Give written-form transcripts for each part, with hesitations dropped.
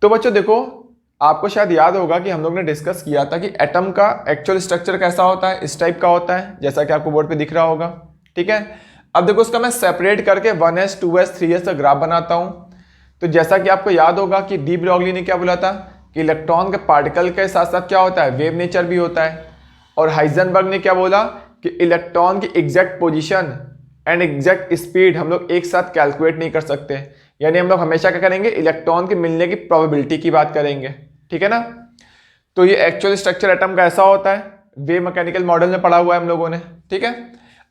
तो बच्चों देखो, आपको शायद याद होगा कि हम लोग ने डिस्कस किया था कि एटम का एक्चुअल स्ट्रक्चर कैसा होता है, इस टाइप का होता है, जैसा कि आपको बोर्ड पे दिख रहा होगा। ठीक है, अब देखो उसका मैं सेपरेट करके 1s 2s 3s का ग्राफ बनाता हूँ। तो जैसा कि आपको याद होगा कि डी ब्रॉगली ने क्या बोला था कि इलेक्ट्रॉन के पार्टिकल के साथ साथ क्या होता है, वेव नेचर भी होता है। और हाइजेनबर्ग ने क्या बोला कि इलेक्ट्रॉन की exact position and exact speed हम लोग एक साथ कैलकुलेट नहीं कर सकते, यानी हम लोग हमेशा क्या करेंगे, इलेक्ट्रॉन के मिलने की प्रोबेबिलिटी की बात करेंगे। ठीक है ना। तो ये एक्चुअल स्ट्रक्चर एटम का ऐसा होता है, वेव मैकेनिकल मॉडल में पढ़ा हुआ है हम लोगों ने। ठीक है,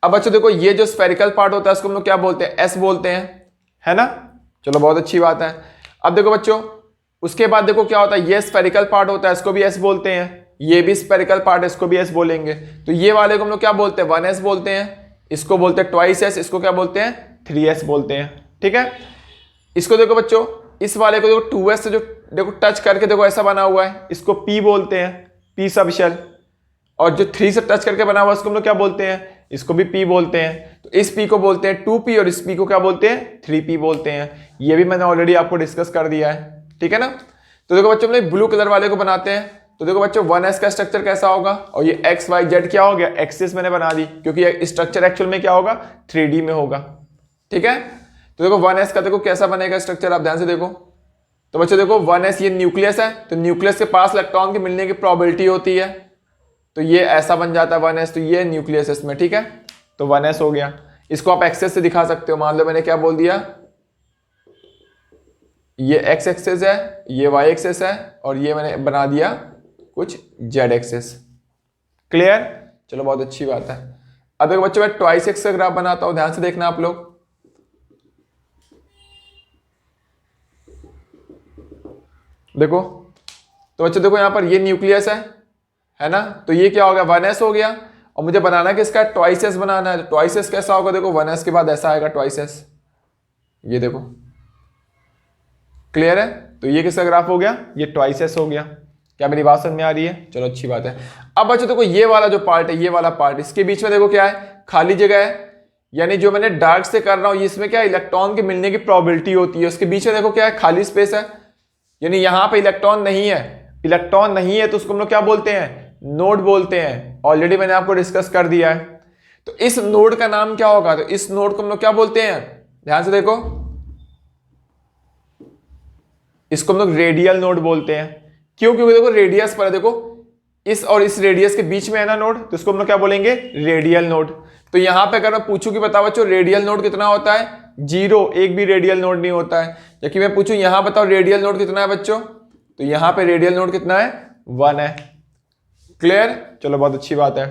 अब बच्चों देखो ये जो स्फेरिकल पार्ट होता है उसको हम लोग क्या बोलते हैं, एस बोलते हैं, है ना। चलो बहुत अच्छी बात है। अब देखो बच्चों, उसके बाद देखो क्या होता है, ये स्फेरिकल पार्ट होता है, इसको भी एस बोलते हैं। ये भी स्फेरिकल पार्ट है, इसको भी एस बोलेंगे। तो ये वाले को हम लोग क्या बोलते हैं, 1s बोलते हैं। इसको बोलते हैं ट्वाइस एस, इसको क्या बोलते हैं, 3s बोलते हैं। ठीक है, इसको देखो बच्चों, इस वाले को देखो 2s से जो देखो टच करके देखो ऐसा बना हुआ है, इसको p बोलते हैं, p सब शेल। और जो 3 से टच करके बना हुआ है उसको हम लोग क्या बोलते हैं, इसको भी p बोलते हैं। तो इस p को बोलते हैं 2p और इस p को क्या बोलते हैं, 3p बोलते हैं। ये भी मैंने ऑलरेडी आपको डिस्कस कर दिया है। ठीक है ना। तो देखो बच्चों, हम लोग ब्लू कलर वाले को बनाते हैं। तो देखो बच्चों 1s का स्ट्रक्चर कैसा होगा, और ये x y z क्या हो गया, एक्सिस मैंने बना दी, क्योंकि स्ट्रक्चर एक्चुअल में क्या होगा, 3D में होगा। ठीक है, तो देखो 1s का देखो कैसा बनेगा स्ट्रक्चर, आप ध्यान से देखो। तो बच्चों देखो 1s ये न्यूक्लियस है, तो न्यूक्लियस के पास इलेक्ट्रॉन के मिलने की प्रोबेबिलिटी होती है, तो ये ऐसा बन जाता है 1s। तो ये न्यूक्लियस इसमें, ठीक है, तो 1s हो गया। इसको आप एक्सेस से दिखा सकते हो, मान लो मैंने क्या बोल दिया, ये x एक्सेस है, ये y एक्सेस है, और ये मैंने बना दिया कुछ z एक्सेस। क्लियर, चलो बहुत अच्छी बात है। अब देखो बच्चों, मैं ट्वाइस एक्स का ग्राफ बनाता हूं, ध्यान से देखना आप लोग। देखो, तो बच्चों देखो यहां पर ये न्यूक्लियस है ना, तो ये क्या हो गया, 1s हो गया। और मुझे बनाना किसका, ट्वाइस एस बनाना है। ट्वाइस एस कैसा होगा, देखो 1s के बाद ऐसा आएगा ट्वाइस एस, ये देखो। क्लियर है, तो ये किसका ग्राफ हो गया, ये ट्वाइस एस हो गया। क्या मेरी बात समझ में आ रही है, चलो अच्छी बात है। अब बच्चों देखो ये वाला जो पार्ट है, ये वाला पार्ट, इसके बीच में देखो क्या है, खाली जगह है। यानी जो मैंने डार्क से कर रहा हूं, इसमें क्या इलेक्ट्रॉन के मिलने की प्रोबेबिलिटी होती है, उसके बीच में देखो क्या है, खाली स्पेस है। यानी यहां पे इलेक्ट्रॉन नहीं है, इलेक्ट्रॉन नहीं है, तो उसको हम लोग क्या बोलते हैं, नोड बोलते हैं। ऑलरेडी मैंने आपको डिस्कस कर दिया है। तो इस नोड का नाम क्या होगा, तो इस नोड को हम लोग क्या बोलते हैं, ध्यान से देखो, इसको हम लोग रेडियल नोड बोलते हैं। क्यों, क्योंकि देखो रेडियस पर है, देखो इस और इस रेडियस के बीच में है ना नोड, तो इसको हम लोग क्या बोलेंगे, रेडियल नोड। तो यहां पे अगर मैं पूछूं कि बताओ बच्चों रेडियल नोड कितना होता है, 0, एक भी रेडियल नोड नहीं होता है। जबकि मैं पूछूं यहां बताओ रेडियल नोड कितना है बच्चों, तो यहां पे रेडियल नोड कितना है, 1 है। क्लियर, चलो बहुत अच्छी बात है।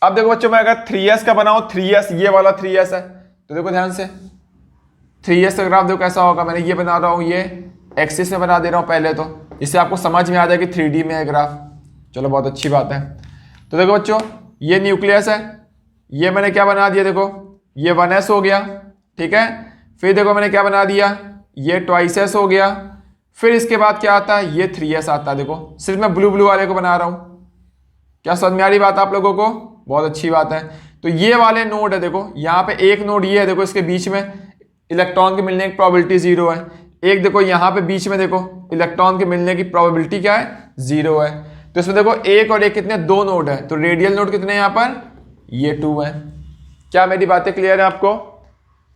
अब देखो बच्चों, मैं अगर 3s का बनाऊं, 3s ये वाला 3s है, तो देखो ध्यान से 3s का ग्राफ देखो कैसा होगा। मैंने ये बना रहा हूं, ये एक्सिस में बना दे रहा हूं पहले, तो इससे आपको समझ में आ जाए कि 3D में है ग्राफ। चलो बहुत अच्छी बात है। तो देखो बच्चों, ये न्यूक्लियस है, ये मैंने क्या बना दिया, देखो ये 1s हो गया। ठीक है, फिर देखो मैंने क्या बना दिया, ये ट्वाइस एस हो गया। फिर इसके बाद क्या आता है, ये 3s आता है। देखो सिर्फ मैं ब्लू ब्लू वाले को बना रहा हूं। क्या समझ में आ रही बात आप लोगों को, बहुत अच्छी बात है। तो ये वाले नोड है, देखो यहाँ पे एक नोड ये है, देखो इसके बीच में इलेक्ट्रॉन के मिलने की प्रोबेबिलिटी 0 है। एक देखो यहाँ पे बीच में देखो इलेक्ट्रॉन के मिलने की प्रोबेबिलिटी क्या है, 0 है। तो इसमें देखो एक और एक कितने, 2 नोड है। तो रेडियल नोड कितने यहाँ पर, ये 2 है। क्या मेरी बातें क्लियर है आपको,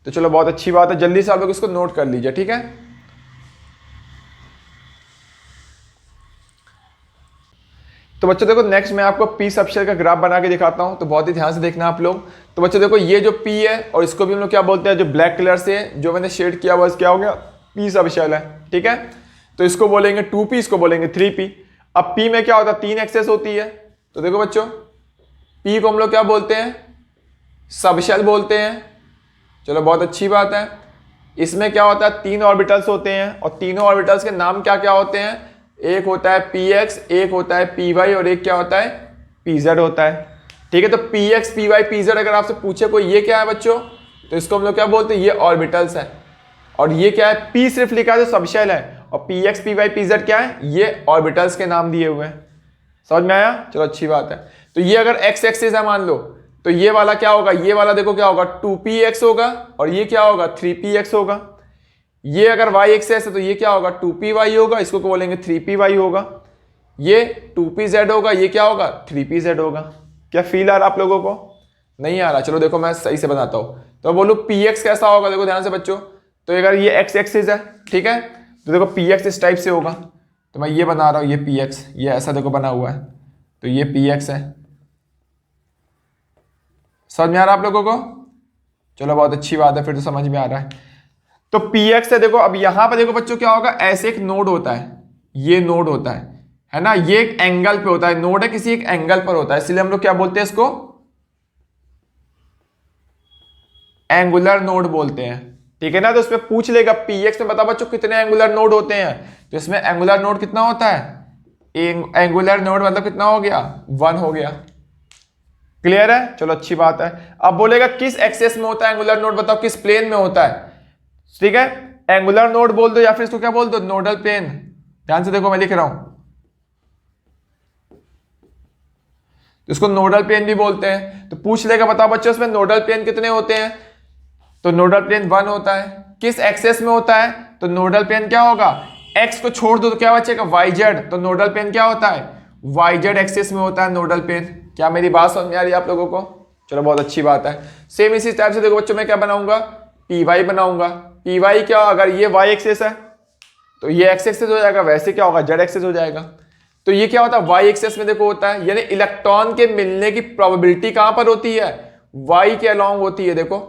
तो चलो बहुत अच्छी बात है, जल्दी से आप लोग इसको नोट कर लीजिए। ठीक है, तो बच्चों देखो नेक्स्ट मैं आपको पी सबशेल का ग्राफ बना के दिखाता हूं, तो बहुत ही ध्यान से देखना आप लोग। तो बच्चों देखो ये जो पी है, और इसको भी हम लोग क्या बोलते हैं, जो ब्लैक कलर से जो मैंने शेड किया हुआ क्या हो गया, पी सबशेल है। ठीक है, तो इसको बोलेंगे 2p, इसको बोलेंगे 3p। अब p में क्या होता है, 3 एक्सेस होती है। तो देखो बच्चों p को हम लोग क्या बोलते हैं, सबशेल बोलते हैं। चलो बहुत अच्छी बात है। इसमें क्या होता है, 3 ऑर्बिटल्स होते हैं, और तीनों ऑर्बिटल्स के नाम क्या क्या होते हैं, एक होता है px, एक होता है py, और एक क्या होता है, pz होता है। ठीक है, तो px py pz अगर आपसे पूछे कोई ये क्या है बच्चों, तो इसको हम लोग क्या बोलते हैं, ये ऑर्बिटल्स है। और ये क्या है, p सिर्फ लिखा है तो सबशेल है, और px py pz क्या है, ये ऑर्बिटल्स के नाम दिए हुए हैं। समझ में आया, चलो अच्छी बात है। तो ये अगर x एक्सिस है मान लो, तो ये वाला क्या होगा, ये वाला देखो क्या होगा, 2px होगा, और ये क्या होगा, 3px होगा। ये अगर y एक्सेस है तो ये क्या होगा 2py होगा, इसको क्या बोलेंगे 3py होगा। ये 2pz होगा, ये क्या होगा 3pz होगा। क्या फील आ रहा आप लोगों को? नहीं आ रहा? चलो देखो मैं सही से बनाता हूं। तो बोलूं px कैसा होगा, देखो ध्यान से बच्चों। तो अगर ये x एक्सिस है, ठीक है, तो देखो px इस टाइप से होगा। तो मैं ये बना रहा हूं, ये px, ये ऐसा देखो बना हुआ है, तो ये px है। समझ में आ रहा आप लोगों को? चलो बहुत अच्छी बात है, फिर तो समझ में आ रहा है। तो px है देखो। अब यहां पर देखो बच्चों क्या होगा, ऐसे एक नोड होता है, ये नोड होता है ना, ये एक एंगल पे होता है, नोड है किसी एक एंगल पर होता है, इसलिए हम लोग क्या बोलते हैं इसको, एंगुलर नोड बोलते हैं, ठीक है ना। तो उसमें पूछ लेगा px में बता बच्चों कितने एंगुलर नोड होते हैं, तो इसमें एंगुलर नोड कितना होता है, एंगुलर नोड मतलब कितना हो गया 1 हो गया। क्लियर है? चलो अच्छी बात है। अब बोलेगा किस एक्सेस में होता है एंगुलर नोड, बताओ किस प्लेन में होता है, ठीक है। एंगुलर नोड बोल दो या फिर इसको क्या बोल दो, नोडल प्लेन। ध्यान से देखो मैं लिख रहा हूं, इसको नोडल प्लेन भी बोलते हैं। तो पूछ लेगा बताओ बच्चों इसमें नोडल प्लेन कितने होते हैं, तो नोडल प्लेन 1 होता है। किस एक्सेस में होता है, तो नोडल प्लेन क्या होगा, एक्स को छोड़ दो तो क्या बचेगा YZ, तो नोडल प्लेन क्या होता है YZ एक्सेस में होता है नोडल प्लेन। क्या मेरी बात समझ में आ रही है आप लोगों को? चलो बहुत अच्छी बात है। सेम इसी टाइप से देखो बच्चों मैं क्या बनाऊंगा, py बनाऊंगा। py क्या, अगर ये y एक्सेस है तो ये x एक्सेस हो जाएगा, वैसे क्या होगा z एक्सेस हो जाएगा। तो ये क्या होता है y एक्सेस में देखो होता है, यानी इलेक्ट्रॉन के मिलने की प्रोबेबिलिटी कहां पर होती है, y के अलोंग होती है। देखो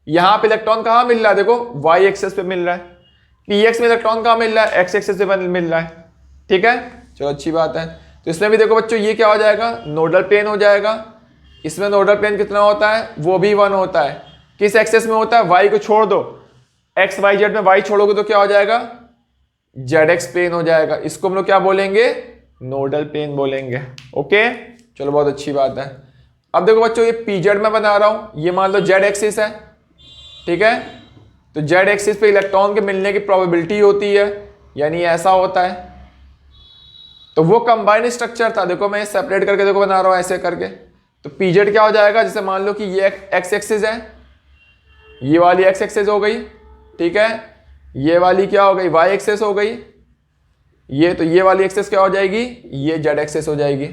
यहां पे इलेक्ट्रॉन कहां मिल रहा है, देखो y एक्सेस पे मिल रहा है। px में इलेक्ट्रॉन कहां मिल रहा है, x एक्सेस पे मिल रहा है, ठीक है। चलो अच्छी बात है। तो इसमें भी देखो बच्चों ये क्या हो जाएगा, नोडल प्लेन हो जाएगा। इसमें नोडल प्लेन कितना होता है, वो भी 1 होता है। किस एक्सेस में होता है, y को छोड़ दो, x y z में y छोड़ोगे तो क्या हो जाएगा, zx प्लेन हो जाएगा। इसको हम लोग क्या बोलेंगे, नोडल प्लेन बोलेंगे। ओके चलो बहुत अच्छी बात है। अब देखो बच्चों ये pz में बना रहा हूं, ये मान लो z एक्सिस है, ठीक है। तो z एक्सिस पे इलेक्ट्रॉन के मिलने की प्रोबेबिलिटी होती है, यानी ऐसा होता है। तो वो कंबाइंड स्ट्रक्चर था, देखो मैं सेपरेट करके देखो बना रहा हूं ऐसे करके। तो pz क्या हो जाएगा, जैसे मान लो कि ये x एक्सिस है, ये वाली x एक्सिस हो गई, ठीक है। ये वाली क्या हो गई, y एक्सिस हो गई। ये तो ये वाली एक्सिस क्या हो जाएगी, ये z एक्सिस हो जाएगी।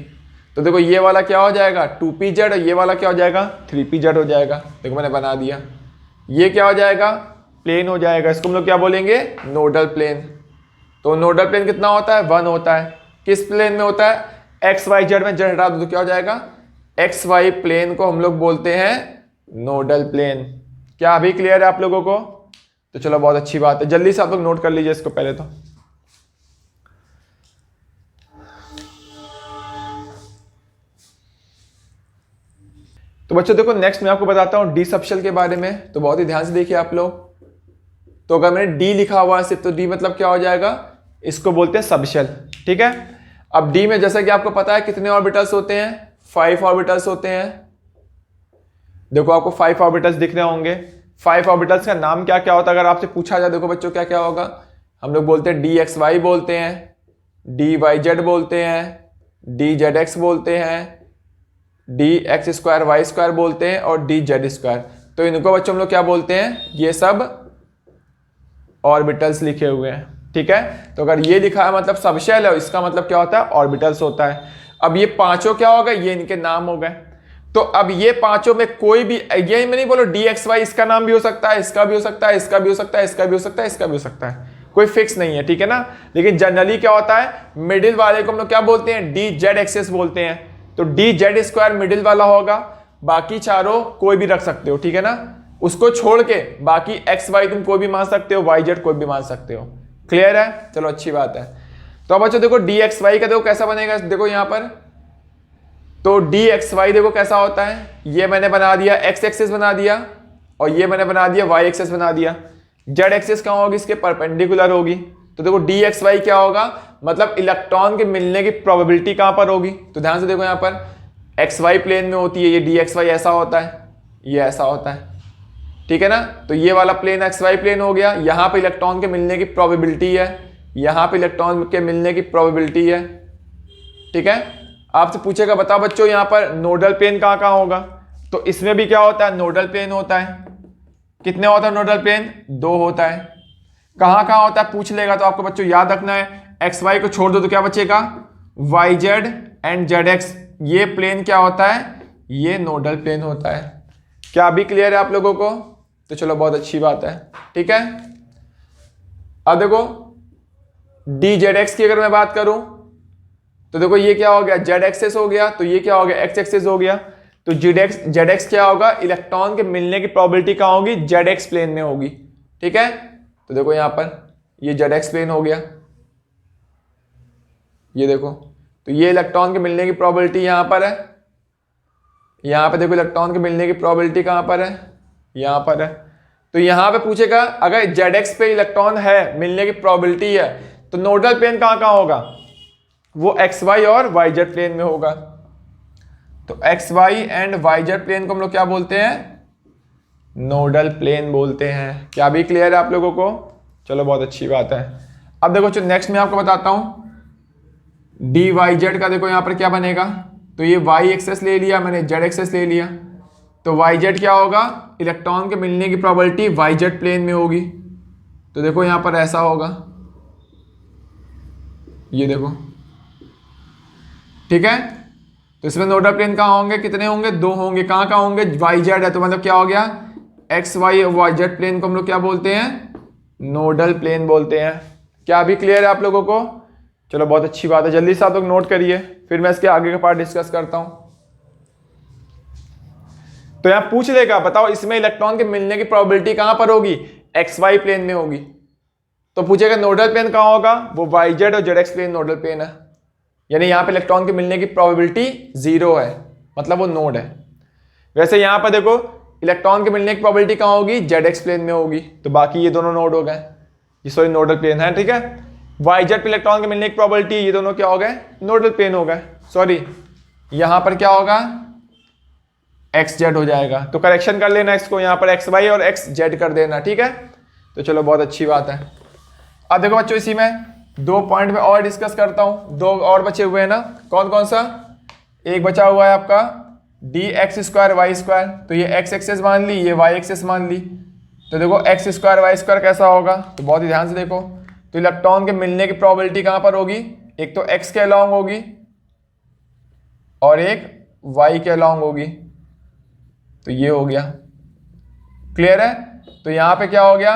तो देखो ये वाला क्या हो जाएगा 2pz, और ये वाला क्या हो जाएगा 3pz हो जाएगा। देखो मैंने बना दिया। ये क्या हो जाएगा, प्लेन हो जाएगा। इसको हम लोग क्या बोलेंगे, नोडल प्लेन। तो नोडल प्लेन कितना होता है, 1 होता है। किस प्लेन में होता है, एक्स वाई जेड में, जेड हटा दो तो क्या हो जाएगा, एक्स वाई प्लेन को हम लोग बोलते हैं नोडल प्लेन। क्या अभी क्लियर है आप लोगों को? तो चलो बहुत अच्छी बात है, जल्दी से आप लोग नोट कर लीजिए इसको पहले तो बच्चों देखो नेक्स्ट मैं आपको बताता हूं डी सबशेल के बारे में। तो बहुत ही ध्यान से देखिए आप लोग। तो अगर मैंने डी लिखा हुआ है सिर्फ, तो डी मतलब क्या हो जाएगा, इसको बोलते हैं सबशेल, ठीक है। अब डी में जैसा कि आपको पता है कितने ऑर्बिटल्स होते हैं, 5 ऑर्बिटल्स होते हैं। देखो आपको 5 ऑर्बिटल्स दिख रहे होंगे। 5 ऑर्बिटल्स का नाम क्या क्या होता है अगर आपसे पूछा जाए, देखो बच्चों क्या क्या होगा। हम लोग बोलते हैं डी एक्स वाई बोलते हैं, डी वाई जेड बोलते हैं, डी जेड एक्स बोलते हैं, D X square Y square बोलते हैं, और डी जेड स्क्वायर। तो इनको बच्चों हम लोग क्या बोलते हैं, ये सब ऑर्बिटल्स लिखे हुए हैं, ठीक है। तो अगर ये लिखा है मतलब सबशेल है, इसका मतलब क्या होता है, ऑर्बिटल्स होता है। अब ये पांचों क्या हो गए, ये इनके नाम हो गए। तो अब ये पांचों में कोई भी, ये मैं नहीं बोलो डी एक्स वाई, इसका नाम भी हो सकता है, इसका भी हो सकता है, इसका भी हो सकता है, इसका भी हो सकता है, इसका भी हो सकता है, कोई फिक्स नहीं है, ठीक है ना। लेकिन जनरली क्या होता है, मिडिल वाले को हम लोग क्या बोलते हैं, डी जेड एक्सेस बोलते हैं। तो डी जेड स्क्वायर मिडिल वाला होगा, बाकी चारों कोई भी रख सकते हो, ठीक है ना। उसको छोड़ के बाकी एक्स वाई तुम कोई भी मान सकते हो, वाई जेड कोई भी मान सकते हो। क्लियर है? चलो अच्छी बात है। तो अब बच्चों देखो डी एक्स वाई का देखो कैसा बनेगा, देखो यहां पर। तो डी एक्स वाई देखो कैसा होता है, ये मैंने बना दिया एक्स एक्सिस बना दिया, और ये मैंने बना दिया वाई एक्सिस बना दिया। जेड एक्सिस कहां होगी, इसके परपेंडिकुलर होगी। तो देखो डी एक्स वाई क्या होगा, मतलब इलेक्ट्रॉन के मिलने की प्रोबेबिलिटी कहां पर होगी। तो ध्यान से देखो यहां पर एक्स वाई प्लेन में होती है, ये डी एक्स वाई ऐसा होता है, ये ऐसा होता है, ठीक है ना। तो ये वाला प्लेन एक्स वाई प्लेन हो गया। यहां पे इलेक्ट्रॉन के मिलने की प्रोबेबिलिटी है, यहां पे इलेक्ट्रॉन के मिलने की प्रोबेबिलिटी है, ठीक है। आपसे पूछेगा बताओ बच्चों यहां पर नोडल प्लेन कहां कहां होगा, तो इसमें भी क्या होता है, नोडल प्लेन होता है। कितने होता है नोडल प्लेन, 2 होता है। कहाँ कहाँ होता है पूछ लेगा, तो आपको बच्चों याद रखना है एक्स वाई को छोड़ दो तो क्या बचेगा, Y Z and Z X. ये प्लेन क्या होता है, ये नोडल प्लेन होता है। क्या अभी क्लियर है आप लोगों को? तो चलो बहुत अच्छी बात है, ठीक है। अब देखो डी जेड एक्स की अगर मैं बात करूं तो देखो ये क्या हो गया, जेड एक्सेस हो गया, तो ये क्या हो गया, एक्स एक्सेस हो गया। तो जेड एक्स क्या होगा, इलेक्ट्रॉन के मिलने की प्रोबेबिलिटी कहां होगी, जेड एक्स प्लेन में होगी, ठीक है। तो देखो यहां पर ये जेड एक्स प्लेन हो गया, ये देखो, तो ये इलेक्ट्रॉन के मिलने की प्रोबेबिलिटी यहां पर है। यहां पर देखो इलेक्ट्रॉन के मिलने की प्रोबेबिलिटी कहां पर है, यहां पर है। तो यहां पे पूछेगा अगर जेड एक्स पे इलेक्ट्रॉन है, मिलने की प्रोबेबिलिटी है, तो नोडल प्लेन कहां कहां होगा, वो एक्स वाई और वाई जेड प्लेन में होगा। तो X Y and Y Z plane को हम लोग क्या बोलते हैं, नोडल प्लेन बोलते हैं। क्या भी क्लियर है आप लोगों को? चलो बहुत अच्छी बात है। अब देखो नेक्स्ट मैं आपको बताता हूं डी वाई जेड का। देखो यहां पर क्या बनेगा, तो ये वाई एक्सेस ले लिया मैंने, जेड एक्सेस ले लिया, तो वाई जेड क्या होगा, इलेक्ट्रॉन के मिलने की प्रोबेबिलिटी वाई जेड प्लेन में होगी। तो देखो यहां पर ऐसा होगा, ये देखो, ठीक है। तो इसमें नोडल प्लेन कहाँ होंगे, कितने होंगे, दो होंगे। कहाँ कहाँ होंगे, वाई जेड है, तो मतलब क्या हो गया, X Y Y Z plane को हम लोग क्या बोलते हैं, नोडल प्लेन बोलते हैं। क्या अभी क्लियर है आप लोगों को? चलो बहुत अच्छी बात है, जल्दी से आप लोग नोट करिए, फिर मैं इसके आगे का पार्ट डिस्कस करता हूं। तो यहां पूछ लेगा, बताओ इसमें इलेक्ट्रॉन के मिलने की प्रोबेबिलिटी कहां पर होगी, एक्स वाई प्लेन में होगी। तो पूछेगा नोडल प्लेन कहां होगा, वो वाई जेड और Z X plane nodal plane है, यानी यहां पे इलेक्ट्रॉन के मिलने की प्रोबेबिलिटी 0 है, मतलब वो नोड है। वैसे यहां पर देखो इलेक्ट्रॉन के मिलने की प्रोबेबिलिटी कहां होगी, जेड एक्स प्लेन में होगी, तो बाकी ये दोनों नोड हो गए, ये सॉरी नोडल प्लेन है, ठीक है। वाई जेड पे इलेक्ट्रॉन के मिलने की प्रोबेबिलिटी, ये दोनों क्या हो गए, नोडल प्लेन हो गए। सॉरी यहां पर क्या होगा, एक्स जेड हो जाएगा। तो करेक्शन कर लेना इसको, यहां पर एक्स वाई और एक्स जेड कर देना, ठीक है। तो चलो बहुत अच्छी बात है। अब देखो बच्चों इसी में दो पॉइंट में और डिस्कस करता हूं, दो और बचे हुए हैं ना, कौन कौन सा, एक बचा हुआ है आपका D X square Y square. तो ये एक्स एक्सेस मान ली, ये वाई एक्सेस मान ली। तो देखो एक्स स्क्वायर वाई स्क्वायर कैसा होगा, तो बहुत ही ध्यान से देखो। तो इलेक्ट्रॉन के मिलने की प्रोबेबिलिटी कहां पर होगी, एक तो एक्स के अलॉन्ग होगी और एक वाई के अलॉन्ग होगी। तो ये हो गया, क्लियर है। तो यहां पे क्या हो गया,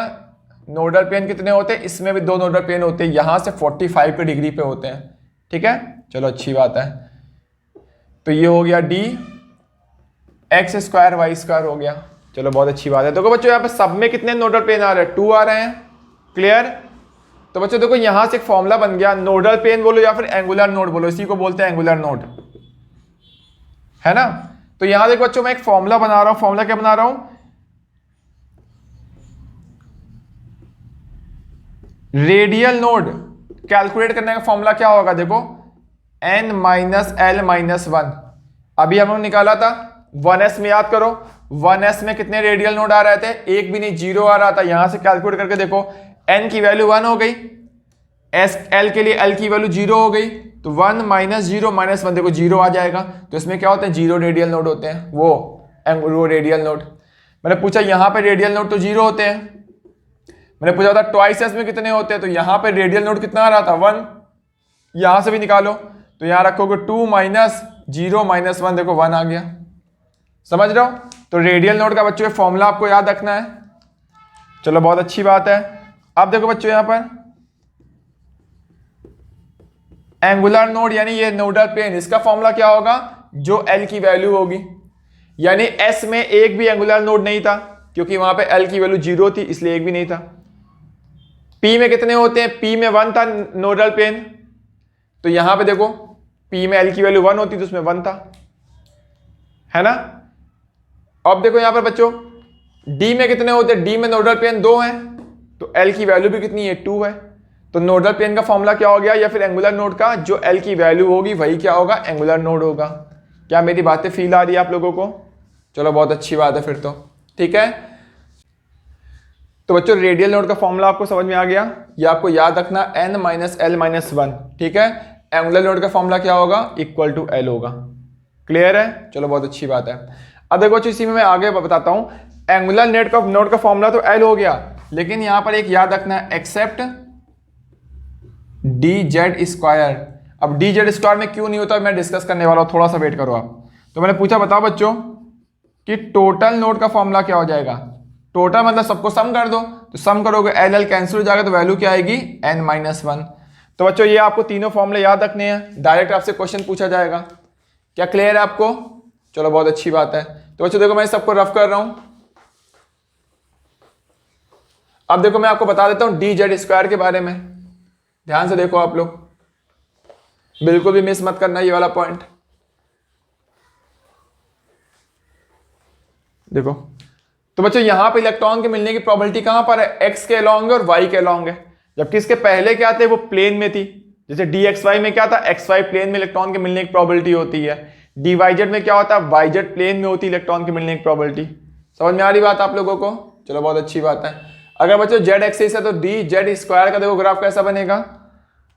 नोडल प्लेन कितने होते हैं, इसमें भी दो नोडल प्लेन होते हैं, यहां से 45 के डिग्री पे होते हैं, ठीक है। चलो अच्छी बात है। तो ये हो गया D X square Y square हो गया। चलो बहुत अच्छी बात है। देखो बच्चों यहाँ पे सब में कितने नोडल प्लेन आ रहे हैं, 2 आ रहे हैं, क्लियर। तो बच्चों देखो यहां से एक फॉर्मूला बन गया, नोडल प्लेन बोलो या फिर एंगुलर नोड बोलो, इसी को बोलते हैं एंगुलर नोड, है ना। तो यहां देखो बच्चों मैं एक फॉर्मूला बना रहा हूं, फॉर्मूला क्या बना रहा हूं, रेडियल नोड कैलकुलेट करने का फॉर्मूला क्या होगा, देखो n माइनस एल माइनस 1। अभी हम लोग निकाला था 1s में, याद करो 1s में कितने रेडियल नोड आ रहे थे, एक भी नहीं, 0 आ रहा था। यहां से कैलकुलेट करके देखो n की वैल्यू 1 हो गई, l के लिए l की वैल्यू 0 हो गई, तो 1 माइनस 0 माइनस 1 देखो 0 आ जाएगा। तो इसमें क्या होते हैं, 0 रेडियल नोड होते हैं, वो रेडियल नोड। मैंने पूछा यहां पे रेडियल नोड तो 0 होते हैं, मैंने पूछा था ट्वाइस एस में कितने होते हैं, तो यहां पे रेडियल नोड कितना आ रहा था, 1। यहां से भी निकालो, तो यहां रखोगे 2 माइनस 0 माइनस 1, देखो 1 आ गया, समझ रहे हो। तो रेडियल नोड का बच्चों फॉर्मूला आपको याद रखना है। चलो बहुत अच्छी बात है। अब देखो बच्चों यहां पर एंगुलर नोड यानी ये नोडल प्लेन, इसका फॉर्मूला क्या होगा, जो एल की वैल्यू होगी, यानी एस में एक भी एंगुलर नोड नहीं था क्योंकि वहां पे एल की वैल्यू 0 थी, इसलिए एक भी नहीं था। पी में कितने होते हैं, पी में 1 था नोडल प्लेन, तो यहां पे देखो पी में एल की वैल्यू 1 होती तो उसमें 1 था, है ना। अब देखो यहां पर बच्चों डी में कितने होते हैं, डी में नोडल प्लेन 2 हैं, तो एल की वैल्यू भी कितनी है, 2 है। तो नोडल प्लेन का फॉर्मूला क्या हो गया, या फिर एंगुलर नोड का जो एल की वैल्यू होगी वही क्या होगा, एंगुलर नोड होगा। क्या मेरी बातें फील आ रही है आप लोगों को? चलो बहुत अच्छी बात है फिर तो, ठीक है। तो बच्चों रेडियल नोड का फॉर्मूला आपको समझ में आ गया, ये आपको याद रखना n माइनस एल माइनस 1, ठीक है। एंगुलर नोड का फॉर्मूला क्या होगा, इक्वल टू एल होगा, क्लियर है। चलो बहुत अच्छी बात है। अब देखो इसी में मैं आगे बताता हूं, एंगुलर नोड का फॉर्मूला तो एल हो गया, लेकिन यहां पर एक याद रखना है, एक्सेप्ट डी जेड स्क्वायर। अब डी जेड स्क्वायर में क्यों नहीं होता मैं डिस्कस करने वाला हूं, थोड़ा सा वेट करो आप। तो मैंने पूछा बताओ बच्चों कि टोटल नोड का फॉर्मूला क्या हो जाएगा। टोटल मतलब सबको सम कर दो, तो सम करोगे एल एल कैंसिल हो जाएगा, तो वैल्यू क्या आएगी n-1। तो बच्चों ये आपको तीनों फॉर्मूले याद रखने हैं, डायरेक्ट आपसे क्वेश्चन पूछा जाएगा। क्या क्लियर है आपको? चलो बहुत अच्छी बात है। तो बच्चों देखो मैं सबको रफ कर रहा हूं। अब देखो मैं आपको बता देता हूं डी जेड स्क्वायर के बारे में, ध्यान से देखो आप लोग, बिल्कुल भी मिस मत करना ये वाला पॉइंट। देखो तो बच्चों यहां पे इलेक्ट्रॉन के मिलने की प्रोबेबिलिटी कहां पर है, एक्स के अलॉन्ग है और वाई के अलॉन्ग है, जबकि इसके पहले क्या थे वो प्लेन में थी। जैसे डी एक्स वाई में क्या था, एक्स वाई प्लेन में इलेक्ट्रॉन के मिलने की प्रोबेबिलिटी होती है। डी वाई जेड में क्या होता है, वाई जेड प्लेन में होती है इलेक्ट्रॉन के मिलने की प्रोबेबिलिटी। समझ में आ रही बात आप लोगों को? चलो बहुत अच्छी बात है। अगर बच्चों जेड एक्सिस है तो डी जेड स्क्वायर का देखो ग्राफ कैसा बनेगा।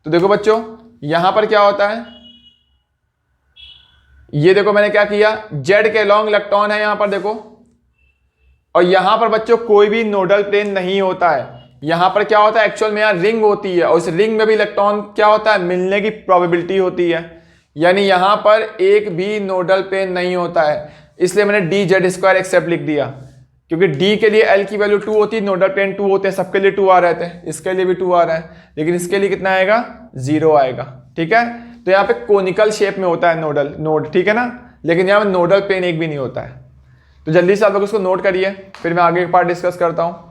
तो देखो बच्चों यहां पर क्या होता है, ये देखो मैंने क्या किया, जेड के अलॉन्ग इलेक्ट्रॉन है यहां पर देखो, और यहां पर बच्चों कोई भी नोडल प्लेन नहीं होता है। यहां पर क्या होता है, एक्चुअल में यहां रिंग होती है, और इस रिंग में भी इलेक्ट्रॉन क्या होता है, मिलने की प्रोबेबिलिटी होती है। यानी यहां पर एक भी नोडल प्लेन नहीं होता है, इसलिए मैंने डी जेड स्क्वायर एक्सेप्ट लिख दिया, क्योंकि डी के लिए एल की वैल्यू 2 होती है, नोडल प्लेन 2 होते हैं, सबके लिए 2 आ रहे थे, इसके लिए भी 2 आ रहा है, लेकिन इसके लिए कितना आएगा, 0 आएगा। ठीक है, तो यहाँ पे कोनिकल शेप में होता है नोड, ठीक है ना, लेकिन यहाँ पे नोडल प्लेन एक भी नहीं होता है। तो जल्दी से आप लोग उसको नोट करिए, फिर मैं आगे का पार्ट डिस्कस करता हूँ।